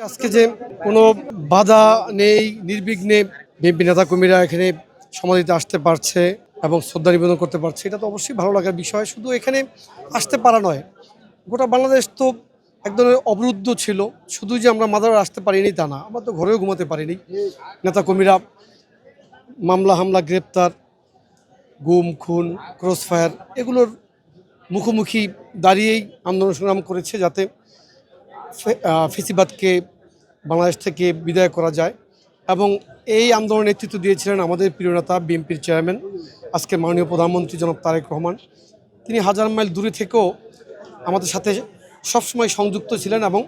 আজকে যে কোনো বাধা নেই, নির্বিঘ্নে বিএনপি নেতাকর্মীরা এখানে সমাধিতে আসতে পারছে এবং শ্রদ্ধা নিবেদন করতে পারছে, এটা তো অবশ্যই ভালো লাগার বিষয়। শুধু এখানে আসতে পারা নয়, গোটা বাংলাদেশ তো এক ধরনের অবরুদ্ধ ছিল। শুধু যে আমরা মাদার আসতে পারিনি তা না, আমরা তো ঘরেও ঘুমাতে পারিনি। নেতাকর্মীরা মামলা হামলা, গ্রেপ্তার, গুম খুন, ক্রসফায়ার এগুলোর মুখোমুখি দাঁড়িয়েই আন্দোলন সংগ্রাম করেছে যাতে ফেসিবাদকে বাংলাদেশ থেকে বিদায় করা যায়। এবং এই আন্দোলনের নেতৃত্ব দিয়েছিলেন আমাদের প্রিয় নেতা বিএনপির চেয়ারম্যান, আজকে মাননীয় প্রধানমন্ত্রী জনাব তারেক রহমান। তিনি হাজার মাইল দূরে থেকেও আমাদের সাথে সবসময় সংযুক্ত ছিলেন এবং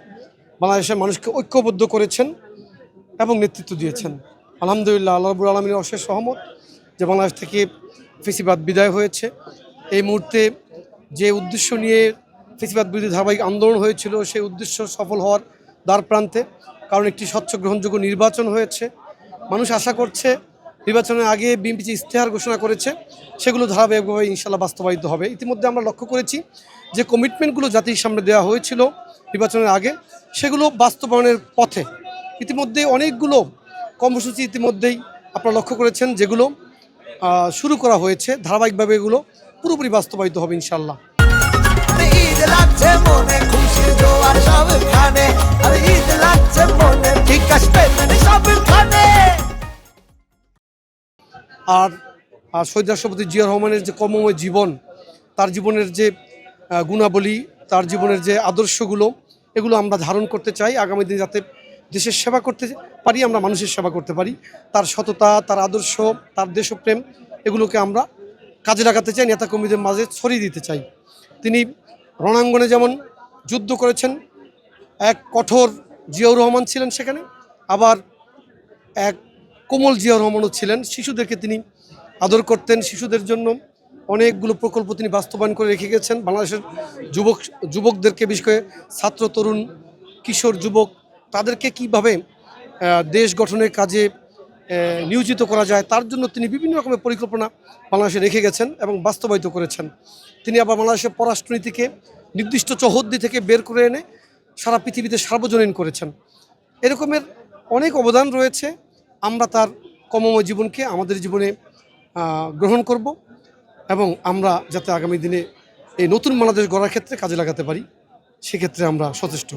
বাংলাদেশের মানুষকে ঐক্যবদ্ধ করেছেন এবং নেতৃত্ব দিয়েছেন। আলহামদুলিল্লাহ, আল্লাহ রাব্বুল আলামিনের অশেষ রহমত যে বাংলাদেশ থেকে ফেসিবাদ বিদায় হয়েছে। এই মুহূর্তে যে উদ্দেশ্য নিয়ে ফেসিবাদ বিরোধী ধারাবাহিক আন্দোলন হয়েছিল, সেই উদ্দেশ্য সফল হওয়ার দ্বার প্রান্তে। কারণ একটি স্বচ্ছ গ্রহণযোগ্য নির্বাচন হয়েছে। মানুষ আশা করছে নির্বাচনের আগে বিএনপি যে ইশতেহার ঘোষণা করেছে সেগুলো ধারাবাহিকভাবে ইনশাল্লাহ বাস্তবায়িত হবে। ইতিমধ্যে আমরা লক্ষ্য করেছি যে কমিটমেন্টগুলো জাতির সামনে দেওয়া হয়েছিল নির্বাচনের আগে, সেগুলো বাস্তবায়নের পথে। ইতিমধ্যে অনেকগুলো কর্মসূচি ইতিমধ্যেই আপনারা লক্ষ্য করেছেন যেগুলো শুরু করা হয়েছে, ধারাবাহিকভাবে এগুলো পুরোপুরি বাস্তবায়িত হবে ইনশাল্লাহ। আর শহীদ রাষ্ট্রপতি জিয়া রহমানের যে কর্মময় জীবন, তার জীবনের যে গুণাবলী, তার জীবনের যে আদর্শগুলো, এগুলো আমরা ধারণ করতে চাই। আগামী দিনে যাতে দেশের সেবা করতে পারি, আমরা মানুষের সেবা করতে পারি। তার সততা, তার আদর্শ, তার দেশপ্রেম, এগুলোকে আমরা কাজে লাগাতে চাই, নেতাকর্মীদের মাঝে ছড়িয়ে দিতে চাই। তিনি রণাঙ্গনে যেমন যুদ্ধ করেছেন, এক কঠোর জিয়াউর রহমান ছিলেন সেখানে, আবার এক কোমল জিয়াউর রহমানও ছিলেন। শিশুদেরকে তিনি আদর করতেন, শিশুদের জন্য অনেকগুলো প্রকল্প তিনি বাস্তবায়ন করে রেখে গেছেন। বাংলাদেশের যুবকদেরকে, বিশেষ করে ছাত্র, তরুণ, কিশোর, যুবক, তাদেরকে কীভাবে দেশ গঠনের কাজে নিয়োজিত করা যায় তার জন্য তিনি বিভিন্ন রকমের পরিকল্পনা বাংলাদেশে রেখে গেছেন এবং বাস্তবায়িত করেছেন। তিনি আবার বাংলাদেশের পররাষ্ট্রনীতিকে নির্দিষ্ট চৌহদ্দি থেকে বের করে এনে সারা পৃথিবীতে সার্বজনীন করেছেন। এরকমের অনেক অবদান রয়েছে। আমরা তার কর্মময় জীবনকে আমাদের জীবনে গ্রহণ করব এবং আমরা যাতে আগামী দিনে এই নতুন বাংলাদেশ গড়ার ক্ষেত্রে কাজে লাগাতে পারি, সেক্ষেত্রে আমরা সচেষ্ট হব।